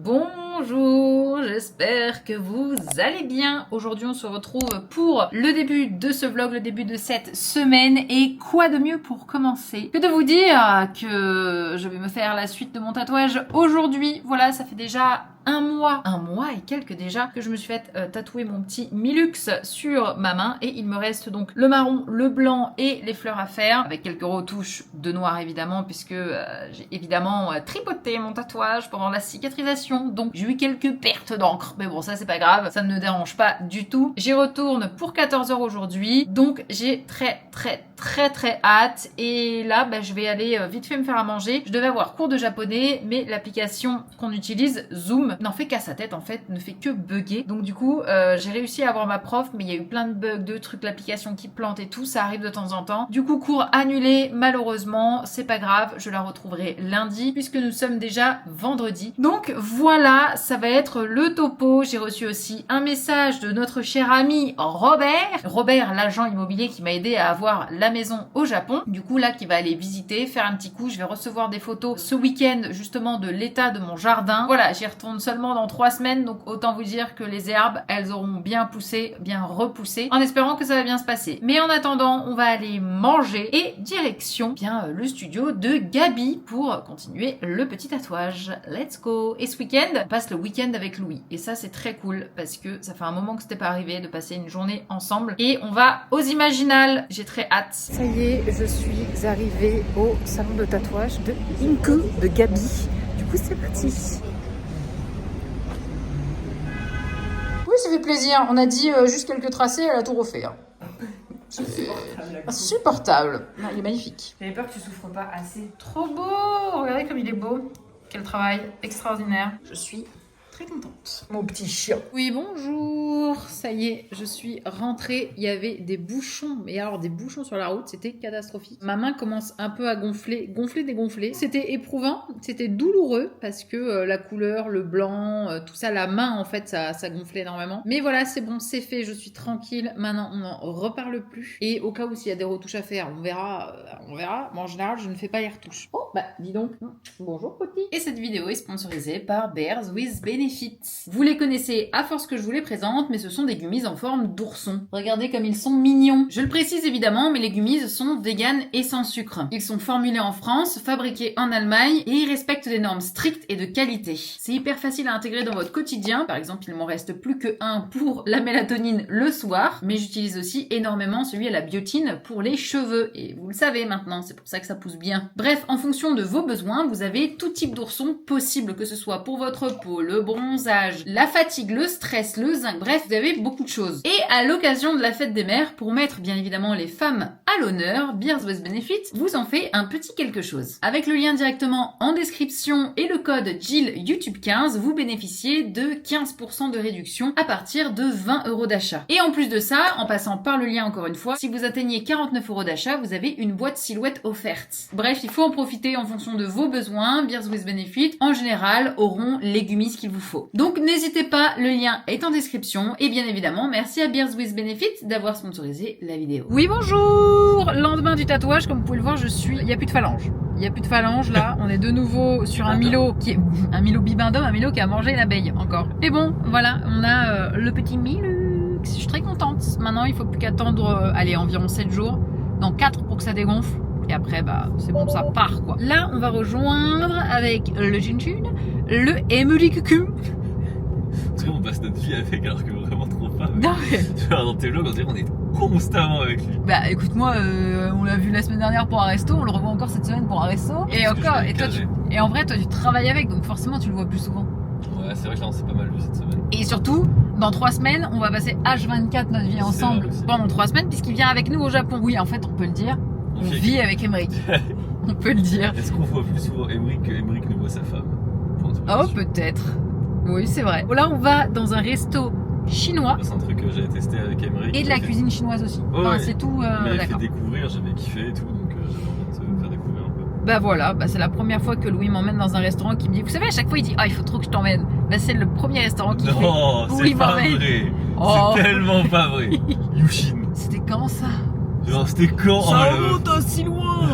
Bonjour, j'espère que vous allez bien. Aujourd'hui on se retrouve pour le début de ce vlog, le début de cette semaine. Et quoi de mieux pour commencer que de vous dire que je vais me faire la suite de mon tatouage aujourd'hui. Voilà, ça fait déjà un mois et quelques déjà que je me suis fait tatouer mon petit Milux sur ma main, et il me reste donc le marron, le blanc et les fleurs à faire, avec quelques retouches de noir évidemment, puisque j'ai évidemment tripoté mon tatouage pendant la cicatrisation, donc j'ai eu quelques pertes d'encre, mais bon ça c'est pas grave, ça ne me dérange pas du tout. J'y retourne pour 14 h aujourd'hui, donc j'ai très hâte. Et là je vais aller vite fait me faire à manger. Je devais avoir cours de japonais, mais l'application qu'on utilise, Zoom, n'en fait qu'à sa tête en fait, ne fait que bugger. Donc du coup j'ai réussi à avoir ma prof, mais il y a eu plein de bugs, de trucs, l'application qui plante et tout, ça arrive de temps en temps. Du coup cours annulé malheureusement, c'est pas grave, je la retrouverai lundi puisque nous sommes déjà vendredi. Donc voilà, ça va être le topo. J'ai reçu aussi un message de notre cher ami Robert, l'agent immobilier qui m'a aidé à avoir la maison au Japon. Du coup là qui va aller visiter, faire un petit coup. Je vais recevoir des photos ce week-end justement de l'état de mon jardin. Voilà, j'y retourne seulement dans 3 semaines, donc autant vous dire que les herbes, elles auront bien poussé, bien repoussé, en espérant que ça va bien se passer. Mais en attendant, on va aller manger et direction le studio de Gabi pour continuer le petit tatouage. Let's go! Et ce week-end, on passe le week-end avec Louis. Et ça, c'est très cool parce que ça fait un moment que c'était pas arrivé de passer une journée ensemble. Et on va aux Imaginales. J'ai très hâte. Ça y est, je suis arrivée au salon de tatouage de Inku de Gabi. Du coup, c'est parti. Oui, ça fait plaisir. On a dit juste quelques tracés, elle a tout refait. Hein. C'est insupportable. Non, il est magnifique. J'avais peur que tu souffres pas assez. Trop beau! Regardez comme il est beau. Quel travail extraordinaire. Je suis très contente. Mon petit chien. Oui, bonjour. Ça y est, je suis rentrée. Il y avait des bouchons. Mais alors, des bouchons sur la route, c'était catastrophique. Ma main commence un peu à gonfler, dégonfler. C'était éprouvant, c'était douloureux parce que la couleur, le blanc, tout ça, la main en fait, ça gonflait énormément. Mais voilà, c'est bon, c'est fait. Je suis tranquille. Maintenant, on n'en reparle plus. Et au cas où s'il y a des retouches à faire, on verra. Mais en général, je ne fais pas les retouches. Oh, bah, dis donc. Bonjour, petit. Et cette vidéo est sponsorisée par Bears with Benefits. Vous les connaissez à force que je vous les présente, mais ce sont des gummies en forme d'ourson. Regardez comme ils sont mignons. Je le précise évidemment, mais les gummies sont véganes et sans sucre. Ils sont formulés en France, fabriqués en Allemagne, et ils respectent des normes strictes et de qualité. C'est hyper facile à intégrer dans votre quotidien. Par exemple, il m'en reste plus que un pour la mélatonine le soir, mais j'utilise aussi énormément celui à la biotine pour les cheveux. Et vous le savez maintenant, c'est pour ça que ça pousse bien. Bref, en fonction de vos besoins, vous avez tout type d'ourson possible, que ce soit pour votre peau, le bronzage, la fatigue, le stress, le zinc, bref, vous avez beaucoup de choses. Et à l'occasion de la fête des mères, pour mettre bien évidemment les femmes à l'honneur, Bears with Benefits vous en fait un petit quelque chose. Avec le lien directement en description et le code Jill YouTube 15, vous bénéficiez de 15% de réduction à partir de 20 € d'achat. Et en plus de ça, en passant par le lien encore une fois, si vous atteignez 49 € d'achat, vous avez une boîte silhouette offerte. Bref, il faut en profiter en fonction de vos besoins. Bears with Benefits, en général, auront les gummies qu'il vous faut. Donc n'hésitez pas, le lien est en description. Et bien évidemment, merci à Bears with Benefits d'avoir sponsorisé la vidéo. Oui, bonjour! Lendemain du tatouage, comme vous pouvez le voir, il n'y a plus de phalange. Il n'y a plus de phalange là, on est de nouveau sur un Milo qui est un Milo bibendum, un Milo qui a mangé une abeille encore. Et bon, voilà, on a le petit Milux. Je suis très contente. Maintenant, il faut plus qu'attendre environ 7 jours, dans 4 pour que ça dégonfle. Et après, c'est bon, ça part quoi. Là, on va rejoindre avec le Jinchin, le Emulicucum. Parce qu'on passe notre vie avec, alors que vraiment trop pas. Non, mais... Tu vois, dans tes vlogs, on dirait qu'on est constamment avec lui. Bah écoute-moi, on l'a vu la semaine dernière pour un resto, on le revoit encore cette semaine pour un resto. Et encore, et en vrai, toi tu travailles avec, donc forcément tu le vois plus souvent. Ouais, c'est vrai que là on s'est pas mal vu cette semaine. Et surtout, dans 3 semaines, on va passer H24 notre vie ensemble pendant 3 semaines, puisqu'il vient avec nous au Japon. Oui, en fait, on peut le dire, on vit avec Emmerich. On peut le dire. Est-ce qu'on voit plus souvent Emmerich que Emmerich ne voit sa femme? Oh, peut-être. Oui, c'est vrai. Là, on va dans un resto chinois. C'est un truc que j'avais testé avec Emmerich. Et de la cuisine chinoise aussi. Oh, ouais. C'est tout. Mais fait découvrir, j'avais kiffé et tout, donc j'avais envie de te faire découvrir un peu. Bah voilà, c'est la première fois que Louis m'emmène dans un restaurant qui me dit, vous savez, à chaque fois il dit, il faut trop que je t'emmène. C'est le premier restaurant qui Non, c'est pas vrai. Oh. C'est tellement pas vrai. Yushin. C'était quand ça? Genre, c'était quand? Ça remonte si loin.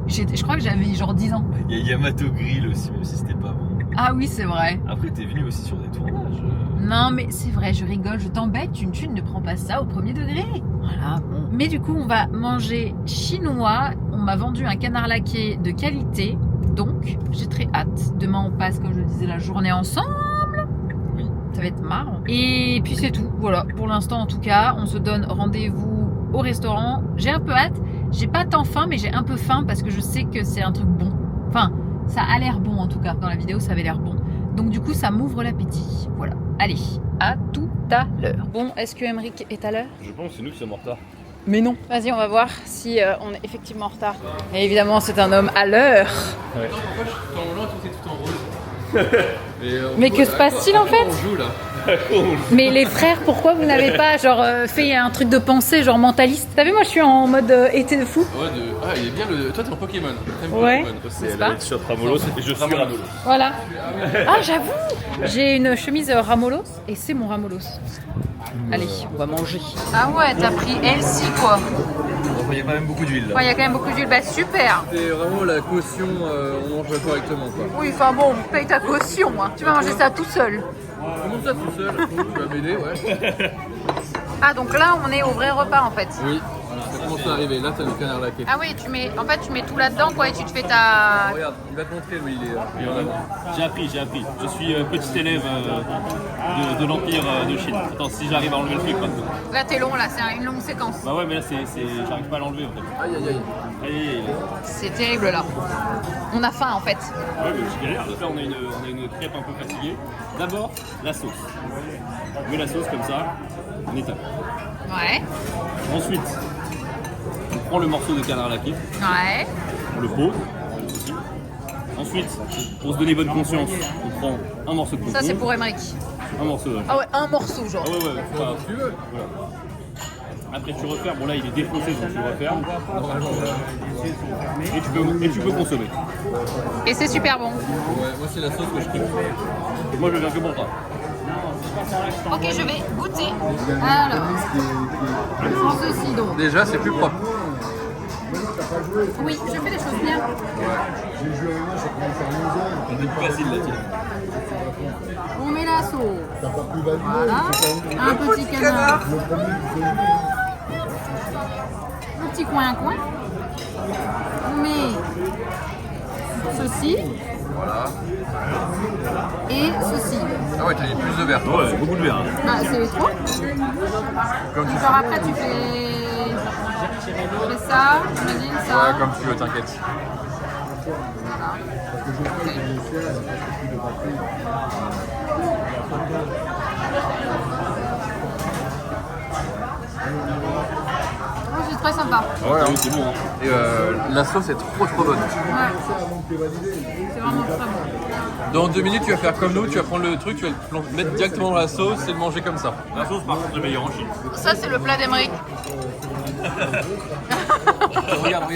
Je crois que j'avais genre 10 ans. Il y a Yamato Grill aussi, même si c'était pas bon. Ah oui, c'est vrai. Après, t'es venu aussi sur des tournages. Non, mais c'est vrai, je rigole, je t'embête, tu ne prends pas ça au premier degré. Voilà, bon. Mais du coup, on va manger chinois. On m'a vendu un canard laqué de qualité, donc j'ai très hâte. Demain, on passe, comme je le disais, la journée ensemble. Oui. Ça va être marrant. Et puis c'est tout, voilà. Pour l'instant, en tout cas, on se donne rendez-vous au restaurant. J'ai un peu hâte. J'ai pas tant faim, mais j'ai un peu faim parce que je sais que c'est un truc bon. Enfin, ça a l'air bon en tout cas. Dans la vidéo, ça avait l'air bon. Donc du coup, ça m'ouvre l'appétit. Voilà. Allez, à tout à l'heure. Bon, est-ce que Emeric est à l'heure? Je pense que c'est nous qui sommes en retard. Mais non. Vas-y, on va voir si on est effectivement en retard. Et évidemment, c'est un homme à l'heure. Ouais. Attends, pourquoi je suis tout en blanc et toi t'es tout en rose? Mais que se passe-t-il en fait? On joue là. Mais les frères, pourquoi vous n'avez pas genre fait un truc de pensée genre mentaliste? T'as vu, moi je suis en mode été de fou. Ouais, ah, il est bien le. Toi t'es en Pokémon. T'aimes Ouais. Pokémon. C'est pas la t-shirt Ramolos et je suis Ramolos. Voilà. Ah, j'avoue. J'ai une chemise Ramolos et c'est mon Ramolos. Allez, on va manger. Ah ouais, t'as pris Elsie quoi. Il y a quand même beaucoup d'huile là. Ouais, il y a quand même beaucoup d'huile. Bah super. C'est vraiment la caution, on mange correctement quoi. Oui, enfin bon, paye ta caution. Hein. Tu vas manger ça tout seul. Comment ça tout seul? Tu vas m'aider, ouais. Ah, donc là, on est au vrai repas en fait. Oui, ça commence à arriver. Là t'as le canard laqué. Ah oui, tu mets tout là-dedans quoi et tu te fais ta... Regarde, il va te montrer lui, il est. J'ai appris. Je suis petit élève de l'Empire de Chine. Attends, si j'arrive à enlever le truc maintenant. Là, t'es long, là, c'est une longue séquence. Bah ouais, mais là, j'arrive pas à l'enlever en fait. Aïe aïe aïe. Aïe, aïe, aïe. C'est terrible là. On a faim en fait. Ouais, mais je galère. Donc là, on a une crêpe un peu fatiguée. D'abord, la sauce. On met la sauce comme ça, en étape. Ouais. Ensuite, on prend le morceau de canard laqué, Ouais. on le pose. Ici. Ensuite, pour se donner bonne conscience, on prend un morceau de concombre. Ça, c'est pour Emeric. Un morceau. Ouais. Ah ouais, un morceau genre. Ah ouais, enfin, Tu veux? voilà. Après tu refermes, bon là il est défoncé donc tu refermes. Et tu peux consommer. Et c'est super bon. Ouais, moi c'est la sauce que je kiffe. Moi je viens que pour ça. Ok, je vais goûter. Alors, sans ceci donc. Déjà c'est plus propre. Oui, je fais les choses bien. C'est plus facile là, tiens. On met la sauce. Voilà. Un petit canard. Le petit coin. On met ceci. Voilà. Et ceci. Ah ouais, t'as mis plus de verre. Ouais, beaucoup de verre. Hein. Bah, c'est trop. Comme tu Genre après, tu fais ça, j'imagine ça. Ouais, comme tu veux, t'inquiète. Voilà. Ok. Oh, c'est très sympa. Ouais, Oui, c'est bon. Hein. Et la sauce est trop bonne. Ouais. C'est vraiment très bon. Dans 2 minutes, tu vas faire comme nous, tu vas prendre le truc, tu vas le mettre directement dans la sauce et le manger comme ça. La sauce par contre est meilleure en Chine. Ça, c'est le plat d'Emeric. Regarde.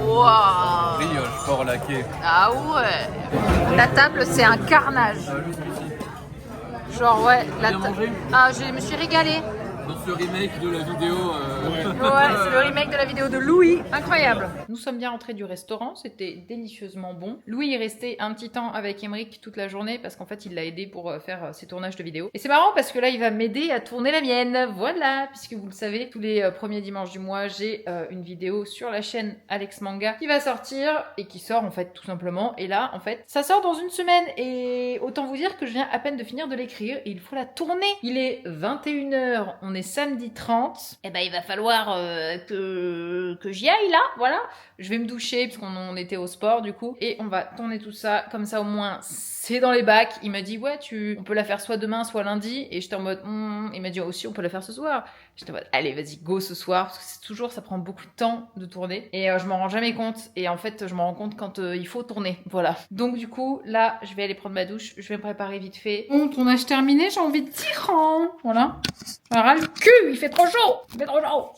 Waouh. Brioche, fort laqué. Ah ouais. La table, c'est un carnage. Genre, ouais. Bien mangé. Ah, je me suis régalée. Dans ce remake de la vidéo. Ouais, c'est le remake de la vidéo de Louis. Incroyable. Nous sommes bien rentrés du restaurant, c'était délicieusement bon. Louis est resté un petit temps avec Emeric toute la journée parce qu'en fait il l'a aidé pour faire ses tournages de vidéos. Et c'est marrant parce que là il va m'aider à tourner la mienne. Voilà, puisque vous le savez, tous les premiers dimanches du mois, j'ai une vidéo sur la chaîne Alex Manga qui va sortir et qui sort en fait tout simplement. Et là en fait ça sort dans une semaine et autant vous dire que je viens à peine de finir de l'écrire et il faut la tourner. Il est 21h, on est samedi 30, et ben il va falloir que j'y aille là, voilà. Je vais me doucher parce qu'on était au sport du coup et on va tourner tout ça comme ça au moins c'est dans les bacs. Il m'a dit ouais on peut la faire soit demain soit lundi et j'étais en mode il m'a dit aussi on peut la faire ce soir. J'étais en mode allez vas-y go ce soir parce que c'est toujours ça prend beaucoup de temps de tourner et je m'en rends jamais compte et en fait je m'en rends compte quand il faut tourner, voilà. Donc du coup là je vais aller prendre ma douche, je vais me préparer vite fait. Bon tournage terminé, j'ai envie de dire voilà. Alors le cul il fait trop chaud, il fait trop chaud.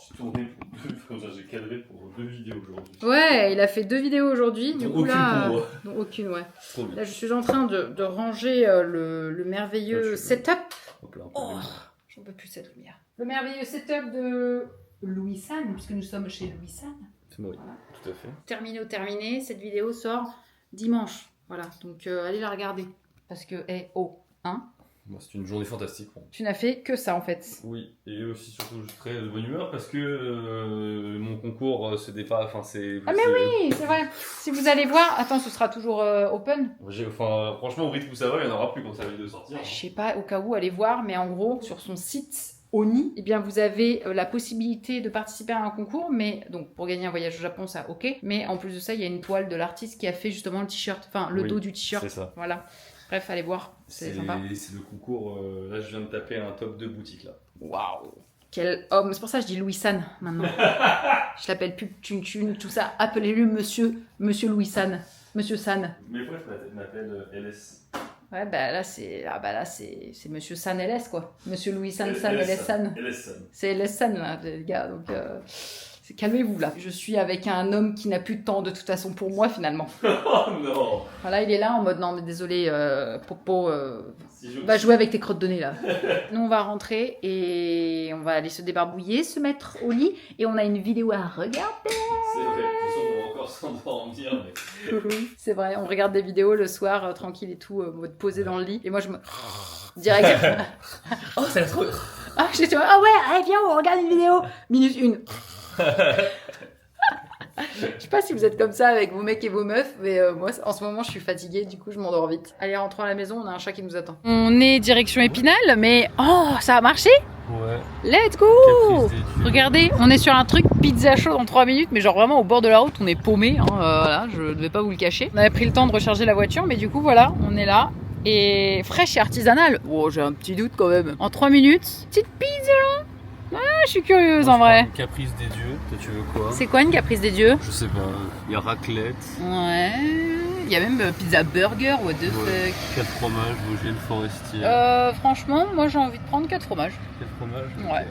J'ai cadré pour 2 vidéos aujourd'hui. Ouais, il a fait 2 vidéos aujourd'hui. Du coup, aucune là. pour moi. Donc, aucune, ouais. Trop bien. Là, je suis en train de ranger le merveilleux Ouais, setup. Hop là, Oh, j'en peux plus cette lumière. Le merveilleux setup de Louis San, puisque nous sommes chez Louis San. C'est moi, Voilà. tout à fait. Terminé. Cette vidéo sort dimanche. Voilà, donc allez la regarder. Parce que, hein, Moi, c'est une journée fantastique. Bon. tu n'as fait que ça en fait. Oui, et aussi surtout je suis très de bonne humeur parce que mon concours se dépasse. Enfin, c'est. Ah mais oui, c'est vrai. Si vous allez voir, attends, ce sera toujours open. Enfin, franchement, au rythme où ça va, il n'y en aura plus quand ça va de sortir. Je sais pas, au cas où, allez voir, mais en gros, sur son site Oni, eh bien, vous avez la possibilité de participer à un concours, mais donc pour gagner un voyage au Japon, ça, ok. Mais en plus de ça, il y a une toile de l'artiste qui a fait justement le t-shirt, enfin le dos du t-shirt. C'est ça. Voilà. Bref, allez voir, c'est sympa. C'est le concours. Là, je viens de taper un top 2 boutique là. Waouh. Quel homme, c'est pour ça que je dis Louis San maintenant. Je l'appelle plus Tune, tout ça. Appelez-le monsieur Louis San. Monsieur San. Mais pourquoi je m'appelle LS? Ouais, bah là, c'est Monsieur San LS, quoi. Monsieur Louis San LS San. C'est LS San, là, les gars. Donc, calmez-vous, là. Je suis avec un homme qui n'a plus de temps, de toute façon, pour moi, finalement. Oh non. Voilà, il est là, en mode, non, mais désolé, Popo, va jouer avec tes crottes de nez, là. Nous, on va rentrer et on va aller se débarbouiller, se mettre au lit. Et on a une vidéo à regarder. C'est vrai, de toute façon, on va encore s'endormir. Mais... C'est vrai, on regarde des vidéos le soir, tranquille et tout, mode posé dans le lit. Et moi, je me... Direct. Oh, ça a trop. Ah, j'étais ah ouais, allez, viens, on regarde une vidéo. Minute 1. Je sais pas si vous êtes comme ça avec vos mecs et vos meufs, mais moi, en ce moment, je suis fatiguée, du coup, je m'endors vite. Allez, rentrons à la maison, on a un chat qui nous attend. On est direction Épinal, mais... Oh, ça a marché? Ouais. Let's go! Regardez, on est sur un truc pizza chaud dans 3 minutes, mais genre vraiment au bord de la route, on est paumé, hein, voilà, je ne vais pas vous le cacher. On avait pris le temps de recharger la voiture, mais du coup, voilà, on est là. Et fraîche et artisanale. Oh, j'ai un petit doute quand même. En 3 minutes, petite pizza là. Ah, je suis curieuse en vrai. Une caprice des dieux, toi tu veux quoi? C'est quoi une caprice des dieux? Je sais pas, il y a raclette. Ouais. Il y a même pizza burger, what the fuck. 4 fromages, Vosgien, forestier. Franchement, moi j'ai envie de prendre 4 fromages. 4 fromages? Ouais.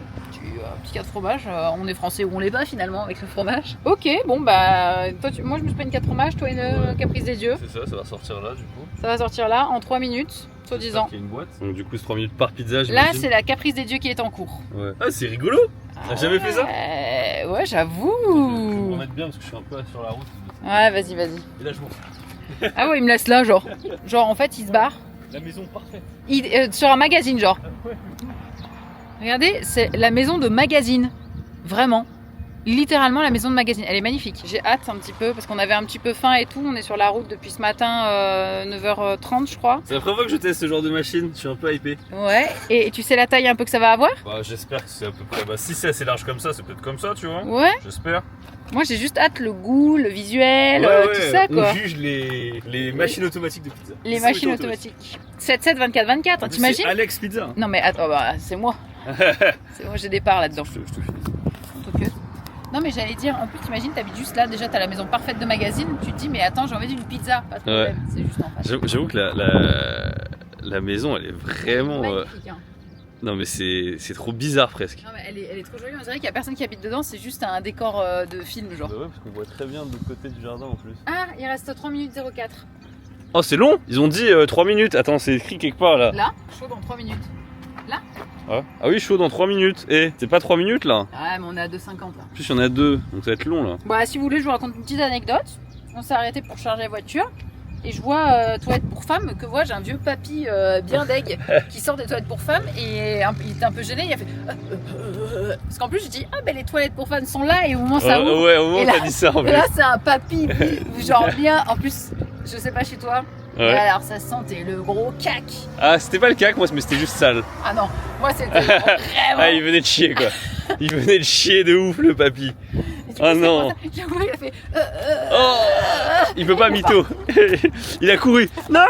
Un petit 4 fromages, on est français ou on l'est pas finalement avec le fromage. Ok, bon bah, toi, moi je me suis pris une 4 fromages, toi une caprice des dieux. C'est ça, ça va sortir là du coup. Ça va sortir là en 3 minutes, soi-disant. Il y a une boîte. Donc du coup c'est 3 minutes par pizza. Là c'est la caprice des dieux qui est en cours. Ouais. Ah c'est rigolo. T'as jamais fait ça? Ouais, j'avoue. Je vais me remettre bien parce que je suis un peu sur la route. Ouais, vas-y. Et là je m'en... Ah ouais, il me laisse là, genre. Genre en fait il se barre. La maison parfaite. Sur un magazine, genre. Regardez, c'est la maison de magazine. Vraiment. Littéralement la maison de magazine. Elle est magnifique. J'ai hâte un petit peu parce qu'on avait un petit peu faim et tout. On est sur la route depuis ce matin, 9h30 je crois. C'est la première fois que je teste ce genre de machine. Je suis un peu hypé. Ouais. Et tu sais la taille un peu que ça va avoir? Bah j'espère que c'est à peu près... Bah si c'est assez large comme ça, c'est peut-être comme ça, tu vois. Ouais. J'espère. Moi j'ai juste hâte le goût, le visuel, tout ça quoi. On juge les machines automatiques de pizza. Les machines automatiques. 7-7, 24-24, t'imagines? Alex Pizza. Non mais attends, bah, c'est moi. C'est moi, j'ai des parts là-dedans. Je te finis. Non mais j'allais dire, en plus t'imagines, t'habites juste là, déjà t'as la maison parfaite de magazine, tu te dis mais attends j'ai envie d'une pizza, pas de problème, c'est juste en face. J'avoue que la maison elle est vraiment... Magnifique, hein. Non mais c'est trop bizarre presque. Non mais elle est trop jolie, on dirait qu'il y a personne qui habite dedans, c'est juste un décor de film genre. Bah ouais parce qu'on voit très bien de l'autre côté du jardin en plus. Ah, il reste 3 minutes 04. Oh c'est long. Ils ont dit 3 minutes, attends c'est écrit quelque part là. Là, chaud dans 3 minutes. Là. Ah oui chaud dans 3 minutes. C'est pas 3 minutes là? Ouais mais on est à 2,50 là. En plus il y en a 2, donc ça va être long là. Bah si vous voulez je vous raconte une petite anecdote. On s'est arrêté pour charger la voiture. Et je vois toilettes pour femmes, que j'ai un vieux papy bien deg qui sort des toilettes pour femmes et il était un peu gêné, il a fait parce qu'en plus je dis les toilettes pour femmes sont là et au moment ça ouvre. Ouais au moment t'as dit ça en plus. Et là c'est un papy genre bien, en plus je sais pas chez toi, ouais. Et alors ça sentait le gros cac. Ah c'était pas le cac moi mais c'était juste sale. Ah non, moi c'était vraiment. Ah il venait de chier quoi. Il venait de chier de ouf le papy. Ah non. Il a fait oh il peut pas mytho. Il a couru. Non.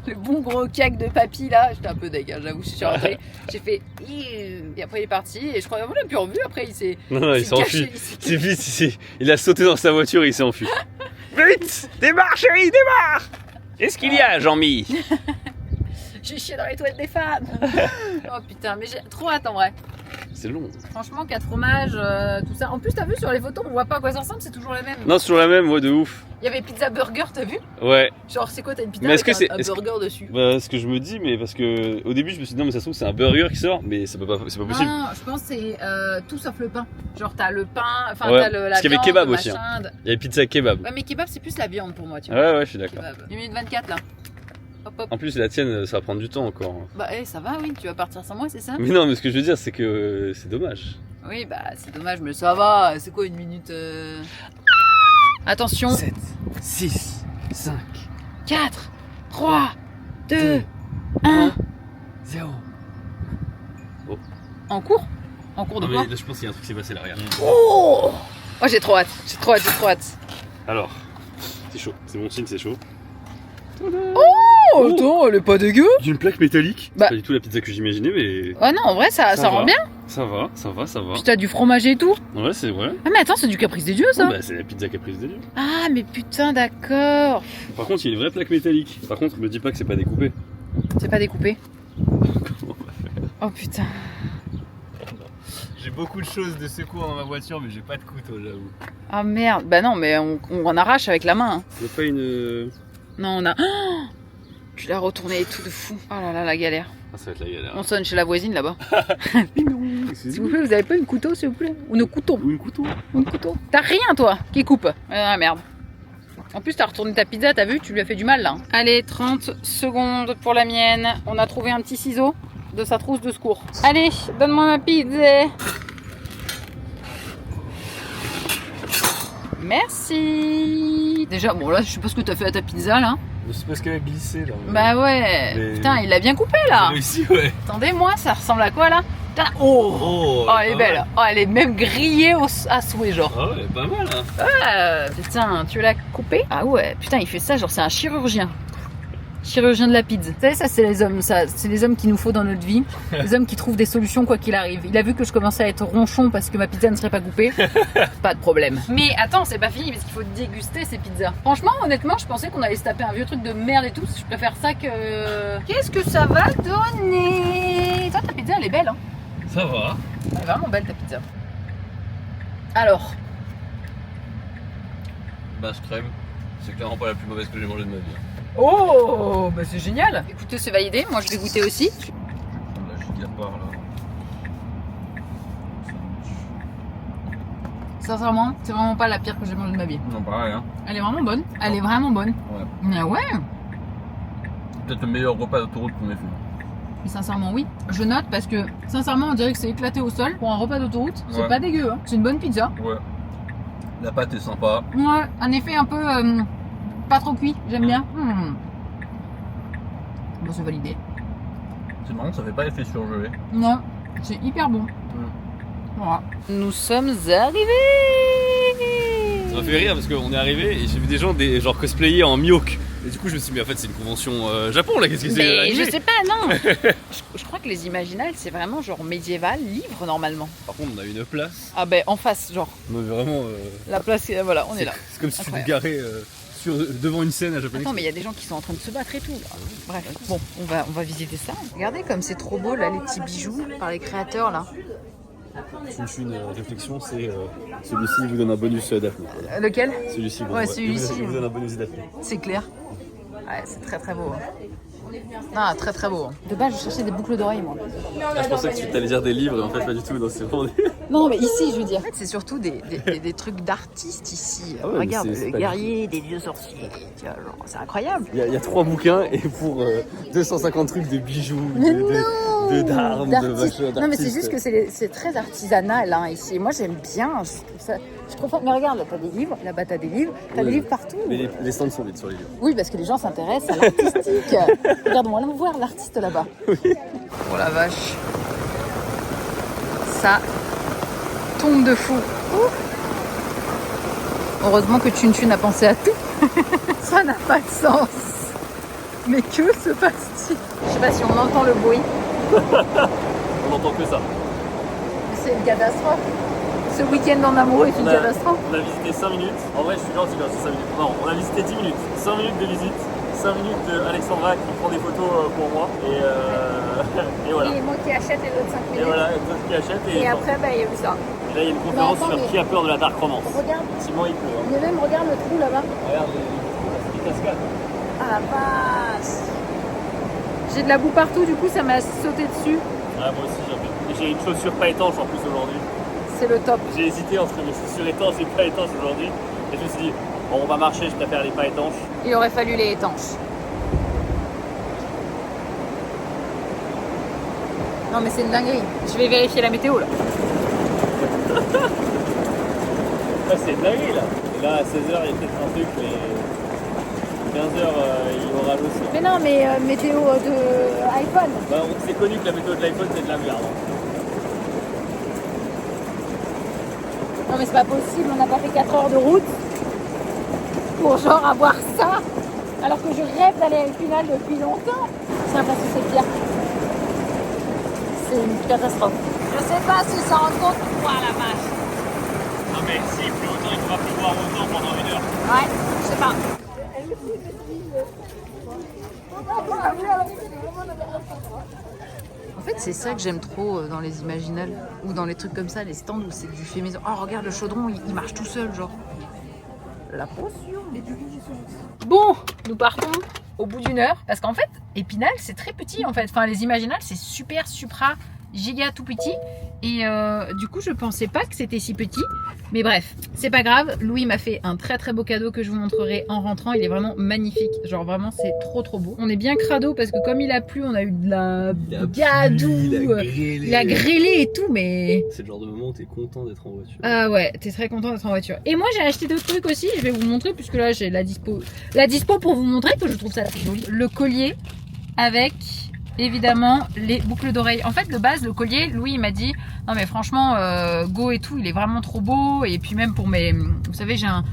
Le bon gros cac de papy là, j'étais un peu deg, hein, j'avoue, je suis rentrée, j'ai fait et après il est parti et je crois qu'on l'a plus revu, après il s'est... Non il s'est enfui, c'est vite, il a sauté dans sa voiture et il s'est enfui. Vite, démarre chérie, démarre. Qu'est-ce qu'il y a Jean-Mi? J'ai chié dans les toilettes des femmes. Oh putain, mais j'ai trop hâte en vrai. c'est long. Franchement, 4 fromages, tout ça. En plus, t'as vu sur les photos, on voit pas à quoi ça ressemble, c'est toujours la même. Non, c'est toujours la même, ouais, de ouf. Il y avait pizza burger, t'as vu? Ouais. Genre, c'est quoi, t'as une pizza Mais est-ce avec que c'est- un est-ce que- burger dessus? Bah, ce que je me dis, mais parce que au début, je me suis dit, non, mais ça se trouve, c'est un burger qui sort, mais c'est pas possible. Non, je pense que c'est tout sauf le pain. Genre, t'as le pain, enfin, Ouais, t'as la parce qu'il y avait viande, kebab le aussi, machin. Il y avait pizza kebab. Ouais, mais kebab, c'est plus la viande pour moi, tu vois. Ouais, ouais, je suis d'accord. Kebab. 1 minute 24 là. Hop, hop. En plus, la tienne, ça va prendre du temps encore. Bah, ça va, oui, tu vas partir sans moi, c'est ça? Mais non, mais ce que je veux dire, c'est que c'est dommage. Oui, bah, c'est dommage, mais ça va. C'est quoi 1 minute Attention. 7, 6, 5, 4, 3, 2, 1. 0. En cours? En cours de quoi? là, je pense qu'il y a un truc qui s'est passé là, regarde. Oh, j'ai trop hâte, j'ai trop hâte. Alors, c'est chaud, c'est bon signe, c'est chaud. Oh, attends, elle est pas dégueu. Il y a une plaque métallique. Bah. C'est pas du tout la pizza que j'imaginais, mais. Ouais, non, en vrai, ça rend va. bien. Ça va. Puis t'as du fromage et tout. Ouais, c'est vrai. Ah, mais attends, c'est du Caprice des Dieux, ça. Bah, c'est la pizza Caprice des Dieux. Ah, mais putain, d'accord. Par contre, il y a une vraie plaque métallique. Par contre, me dis pas que c'est pas découpé. C'est pas découpé. Comment on va faire? Oh putain. J'ai beaucoup de choses de secours dans ma voiture, mais j'ai pas de couteau, j'avoue. Ah merde. Bah non, mais on en arrache avec la main. Hein. Il y a pas une. Non, on a. Oh, tu l'as retourné et tout de fou. Oh là là, la galère. Ah, ça va être la galère. On sonne chez la voisine là-bas. S'il vous plaît, vous avez pas une couteau, s'il vous plaît? Ou une couteau? Ou une couteau. Une couteau. T'as rien, toi, qui coupe. Ah merde. En plus, t'as retourné ta pizza, t'as vu? Tu lui as fait du mal là. Allez, 30 secondes pour la mienne. On a trouvé un petit ciseau de sa trousse de secours. Allez, donne-moi ma pizza. Merci. Déjà, bon là, je sais pas ce que t'as fait à ta pizza là. C'est parce qu'elle a glissé là. Bah ouais. Mais- Putain, il l'a bien coupé là. Réussi, ouais. Attendez-moi, ça ressemble à quoi là? Putain, oh. Oh, Oh, elle est belle. Oh, elle est même grillée à souhait, genre. Ah ouais, pas mal, hein. Putain, tu l'as coupé? Ah ouais, putain, il fait ça, genre c'est un chirurgien. Chirurgien de la pizza. Vous savez, ça c'est les hommes, ça, c'est les hommes qu'il nous faut dans notre vie. Les hommes qui trouvent des solutions quoi qu'il arrive. Il a vu que je commençais à être ronchon parce que ma pizza ne serait pas coupée. Pas de problème. Mais attends, c'est pas fini parce qu'il faut déguster ces pizzas. Franchement, honnêtement, je pensais qu'on allait se taper un vieux truc de merde et tout. Je préfère ça que... Qu'est-ce que ça va donner? Toi, ta pizza, elle est belle, hein? Ça va. Elle est vraiment belle, ta pizza. Alors, Base crème, c'est clairement pas la plus mauvaise que j'ai mangée de ma vie. oh, bah c'est génial. Écoutez, c'est validé. Moi, je vais goûter aussi. La giga part là. Sincèrement, c'est vraiment pas la pire que j'ai mangée de ma vie. Non, pareil, hein. Elle est vraiment bonne. Elle est vraiment bonne. Ouais. Mais ouais. Peut-être le meilleur repas d'autoroute qu'on ait fait. Mais sincèrement, oui. Je note parce que, sincèrement, on dirait que c'est éclaté au sol. Pour un repas d'autoroute, c'est Ouais. pas dégueu. Hein. C'est une bonne pizza. Ouais. La pâte est sympa. Ouais, un effet un peu pas trop cuit. J'aime bien. Bon, c'est validé. C'est marrant, ça fait pas effet surgelé. Non, c'est hyper bon. Voilà. Nous sommes arrivés. Ça m'a fait rire parce qu'on est arrivé et j'ai vu des gens genre cosplayer en Mihawk. Et du coup, je me suis dit, mais en fait, c'est une convention Japon là, qu'est-ce que c'est? Mais arrivé je sais pas, non. je crois que les Imaginales, c'est vraiment genre médiéval, livre normalement. Par contre, on a une place. Ah ben en face, genre. On est vraiment. La place, voilà, on est là. C'est comme si tu te Incroyable. garais devant une scène à Japonais. Attends, mais il y a des gens qui sont en train de se battre et tout. Là. Bref, bon, on va visiter ça. Regardez comme c'est trop beau là, les petits bijoux par les créateurs là. Une réflexion, c'est celui-ci vous donne un bonus Daphné. Lequel? Celui-ci, Ouais, celui-ci. vous donne un bonus Daphné. C'est clair. Ouais, c'est très très beau. Ah, très très beau. De base, je cherchais des boucles d'oreilles moi. Ah, je pensais que tu allais dire des livres et en fait pas du tout. Non, c'est vraiment des... Non, mais ici, je veux dire. En fait, c'est surtout des trucs d'artistes ici. Ah ouais, Regarde, mais c'est le pas guerrier des vieux sorciers. Tu vois, genre, c'est incroyable. Il y a 3 bouquins et pour 250 trucs de bijoux, d'armes, de D'artistes. machin. Non, mais c'est juste que c'est très artisanal hein, ici. Moi, j'aime bien. Je trouve ça. Mais regarde, là, t'as des livres. Là-bas, t'as des livres. T'as des livres partout. Mais les stands sont vides sur les livres. Oui, parce que les gens s'intéressent à l'artistique. Regarde, on va voir l'artiste là-bas. Oh la vache. Ça tombe de fou. Ouh. Heureusement que Chun a pensé à tout. Ça n'a pas de sens. Mais que se passe-t-il? Je sais pas si on entend le bruit. On n'entend que ça. C'est une catastrophe. Ce week-end en amoureux est une catastrophe. On a visité 5 minutes. En vrai, je suis gentil quand c'est 5 minutes. Non, on a visité 10 minutes. 5 minutes de visite, 5 minutes d'Alexandra qui prend des photos pour moi. Et voilà. Et moi qui achète les autres 5 minutes. Et voilà, toi qui achètes. Et après, bah, il y a eu ça. Et là, il y a une conférence sur qui a peur de la dark romance. Regarde. Simon, il pleut. Mais même, regarde le trou là-bas. Regarde les cascades. Ah la vache. J'ai de la boue partout, du coup, ça m'a sauté dessus. Ah, moi aussi, j'ai une chaussure pas étanche en plus aujourd'hui. C'est le top. J'ai hésité entre mes chaussures étanches et pas étanches aujourd'hui. Et je me suis dit, bon, on va marcher, je préfère les pas étanches. Il aurait fallu les étanches. Non mais c'est une dinguerie. Je vais vérifier la météo là. Là, c'est dingue là. Et là, à 16h, il y a peut-être un truc, mais 15h, il y aura aussi. Mais non, mais météo de iPhone. Bah, c'est connu que la météo de l'iPhone, c'est de la merde. Non mais c'est pas possible, on n'a pas fait 4 heures de route pour genre avoir ça. Alors que je rêve d'aller à Épinal depuis longtemps. J'ai l'impression que c'est pire. C'est une catastrophe. Je sais pas si ça rend compte ou quoi la vache. Non, mais s'il pleut autant, il faudra pleuvoir autant pendant 1 heure. Ouais, je sais pas. En fait, c'est ça que j'aime trop dans les imaginales ou dans les trucs comme ça, les stands où c'est du fait maison. Oh, regarde le chaudron, il marche tout seul, genre. La potion. Bon, nous partons au bout d'1 heure parce qu'en fait, Épinal, c'est très petit en fait. Enfin, les imaginales, c'est super supra giga tout petit. Et du coup, je pensais pas que c'était si petit. Mais bref, c'est pas grave. Louis m'a fait un très très beau cadeau que je vous montrerai en rentrant. Il est vraiment magnifique. Genre vraiment, c'est trop trop beau. On est bien crado parce que comme il a plu, on a eu de la gadou. Il a grêlé et tout, mais... C'est le genre de moment où t'es content d'être en voiture. Ah ouais, t'es très content d'être en voiture. Et moi, j'ai acheté d'autres trucs aussi. Je vais vous montrer puisque là, j'ai la dispo pour vous montrer que je trouve ça très joli. Le collier avec... évidemment les boucles d'oreilles. En fait de base le collier, Louis il m'a dit non mais franchement go et tout, il est vraiment trop beau. Et puis même pour mes, vous savez j'ai un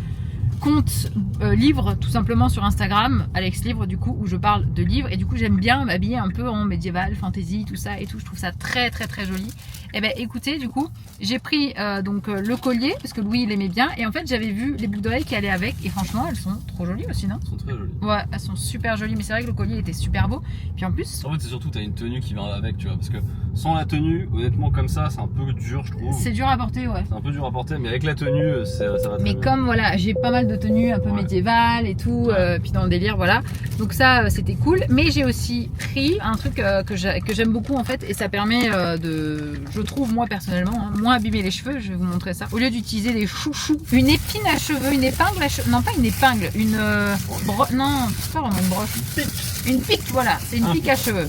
compte livre tout simplement sur Instagram, Alex Livre du coup, où je parle de livres et du coup j'aime bien m'habiller un peu en médiéval, fantasy, tout ça et tout, je trouve ça très très très joli. Et ben écoutez du coup j'ai pris donc le collier parce que Louis il aimait bien et en fait j'avais vu les boucles d'oreilles qui allaient avec et franchement elles sont trop jolies aussi, non? Elles sont très jolies. Ouais, elles sont super jolies, mais c'est vrai que le collier était super beau. Puis en plus en fait c'est surtout t'as une tenue qui va avec, tu vois, parce que sans la tenue honnêtement comme ça c'est un peu dur je trouve. C'est dur à porter, ouais. C'est un peu dur à porter mais avec la tenue ça va très mais bien. Comme voilà j'ai pas mal de tenues un peu médiévales et tout, puis dans le délire voilà, donc ça c'était cool. Mais j'ai aussi pris un truc que j'aime beaucoup en fait et ça permet de, je trouve moi personnellement, moins abîmer les cheveux. Je vais vous montrer ça. Au lieu d'utiliser des chouchous, une épine à cheveux, une épingle à cheveux, non pas une épingle, une non c'est pas vraiment une broche, une pique, voilà, c'est une pique à cheveux.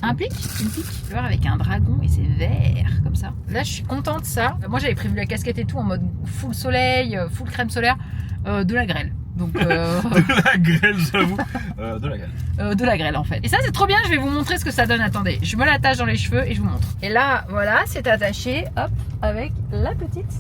Un pic, une pique, tu vois, avec un dragon et c'est vert comme ça. Là je suis contente de ça. Moi j'avais prévu la casquette et tout en mode full soleil, full crème solaire, de la grêle. Donc de la grêle j'avoue, de la grêle. De la grêle en fait. Et ça c'est trop bien, je vais vous montrer ce que ça donne. Attendez, je me l'attache dans les cheveux et je vous montre. Et là voilà, c'est attaché, hop, avec la petite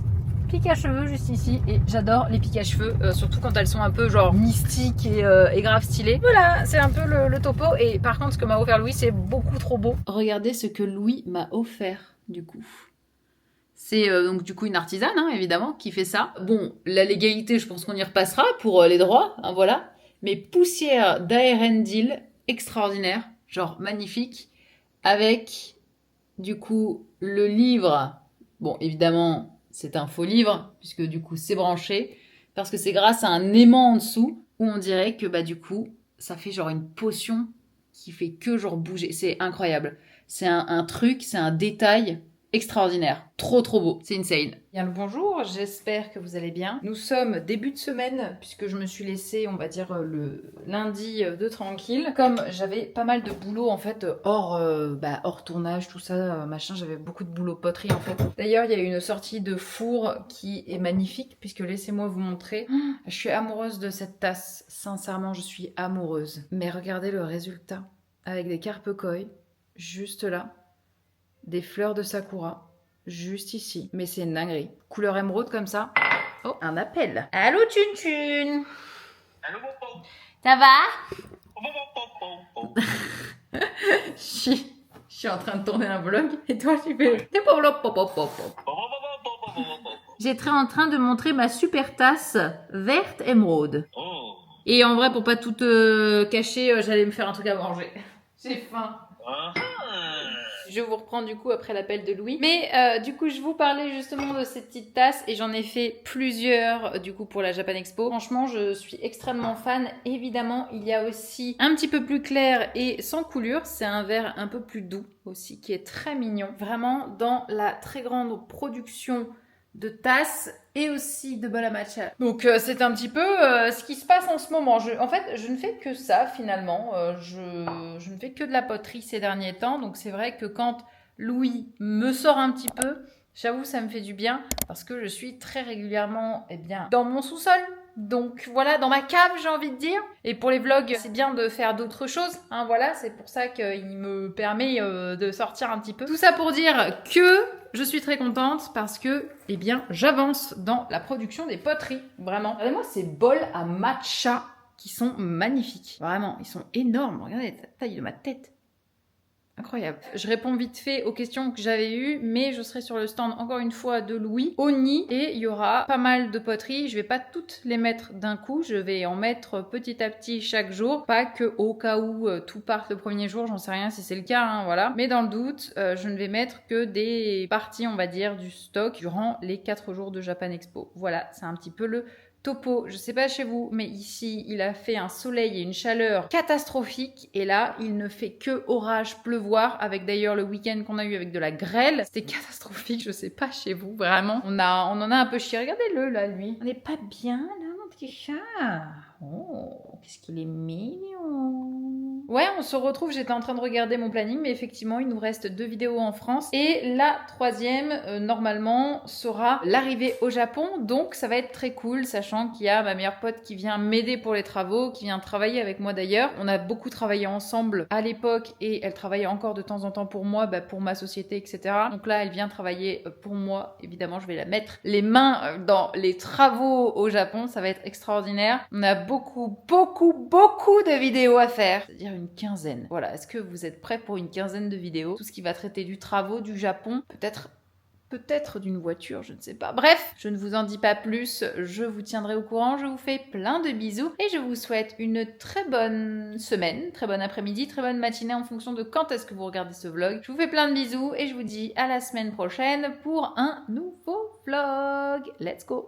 pique à cheveux juste ici. Et j'adore les piques à cheveux, surtout quand elles sont un peu genre mystiques et grave stylées. Voilà, c'est un peu le topo. Et par contre ce que m'a offert Louis c'est beaucoup trop beau. Regardez ce que Louis m'a offert du coup. C'est donc du coup une artisane, hein, évidemment, qui fait ça. Bon, la légalité, je pense qu'on y repassera pour les droits, hein, voilà. Mais poussière d'Aerendil, extraordinaire, genre magnifique, avec du coup le livre. Bon, évidemment, c'est un faux livre, puisque du coup c'est branché, parce que c'est grâce à un aimant en dessous, où on dirait que bah du coup, ça fait genre une potion qui fait que genre bouger. C'est incroyable. C'est un truc, c'est un détail extraordinaire, trop trop beau, c'est insane. Bien le bonjour, j'espère que vous allez bien. Nous sommes début de semaine, puisque je me suis laissée, on va dire, le lundi de tranquille. Comme j'avais pas mal de boulot en fait, hors tournage, tout ça, machin, j'avais beaucoup de boulot poterie en fait. D'ailleurs, il y a une sortie de four qui est magnifique, puisque laissez-moi vous montrer. Je suis amoureuse de cette tasse, sincèrement, je suis amoureuse. Mais regardez le résultat, avec des carpe koi, juste là. Des fleurs de sakura, juste ici. Mais c'est une dinguerie. Couleur émeraude comme ça. Oh, un appel. Allô, Tune Tune. Allô, Popo. Ça va? Popo. Je suis en train de tourner un vlog et toi, tu fais... J'étais en train de montrer ma super tasse verte émeraude. Oh, Et en vrai, pour pas tout cacher, j'allais me faire un truc à manger. J'ai faim. Je vous reprends du coup après l'appel de Louis. Mais du coup, je vous parlais justement de cette petite tasse et j'en ai fait plusieurs du coup pour la Japan Expo. Franchement, je suis extrêmement fan. Évidemment, il y a aussi un petit peu plus clair et sans coulure. C'est un verre un peu plus doux aussi qui est très mignon. Vraiment dans la très grande production de tasses et aussi de bol à matcha. Donc c'est un petit peu ce qui se passe en ce moment. En fait, je ne fais que ça finalement. Je ne fais que de la poterie ces derniers temps. Donc c'est vrai que quand Louis me sort un petit peu, j'avoue ça me fait du bien parce que je suis très régulièrement dans mon sous-sol. Donc voilà, dans ma cave j'ai envie de dire. Et pour les vlogs, c'est bien de faire d'autres choses. Hein, voilà, c'est pour ça qu'il me permet de sortir un petit peu. Tout ça pour dire que je suis très contente parce que, j'avance dans la production des poteries. Vraiment. Regardez-moi ces bols à matcha qui sont magnifiques. Vraiment, ils sont énormes. Regardez la taille de ma tête. Incroyable. Je réponds vite fait aux questions que j'avais eues, mais je serai sur le stand encore une fois de Louis, au nid, et il y aura pas mal de poteries. Je vais pas toutes les mettre d'un coup, je vais en mettre petit à petit chaque jour, pas que au cas où tout parte le premier jour, j'en sais rien si c'est le cas, hein, voilà. Mais dans le doute, je ne vais mettre que des parties, on va dire, du stock durant les 4 jours de Japan Expo. Voilà, c'est un petit peu le topo. Je sais pas chez vous, mais ici, il a fait un soleil et une chaleur catastrophique. Et là, il ne fait que orage, pleuvoir, avec d'ailleurs le week-end qu'on a eu avec de la grêle. C'était catastrophique, je sais pas chez vous, vraiment. On en a un peu chié. Regardez-le, là, lui. On n'est pas bien, là, mon petit chat. Oh, qu'est-ce qu'il est mignon. Ouais, on se retrouve, j'étais en train de regarder mon planning, mais effectivement, il nous reste 2 vidéos en France. Et la 3e, normalement, sera l'arrivée au Japon. Donc, ça va être très cool, sachant qu'il y a ma meilleure pote qui vient m'aider pour les travaux, qui vient travailler avec moi d'ailleurs. On a beaucoup travaillé ensemble à l'époque et elle travaillait encore de temps en temps pour moi, pour ma société, etc. Donc là, elle vient travailler pour moi. Évidemment, je vais la mettre les mains dans les travaux au Japon. Ça va être extraordinaire. On a beaucoup de vidéos à faire. C'est-à-dire une quinzaine. Voilà, est-ce que vous êtes prêts pour une quinzaine de vidéos? Tout ce qui va traiter du travaux, du Japon, peut-être d'une voiture, je ne sais pas. Bref, je ne vous en dis pas plus, je vous tiendrai au courant, je vous fais plein de bisous et je vous souhaite une très bonne semaine, très bon après-midi, très bonne matinée en fonction de quand est-ce que vous regardez ce vlog. Je vous fais plein de bisous et je vous dis à la semaine prochaine pour un nouveau vlog. Let's go!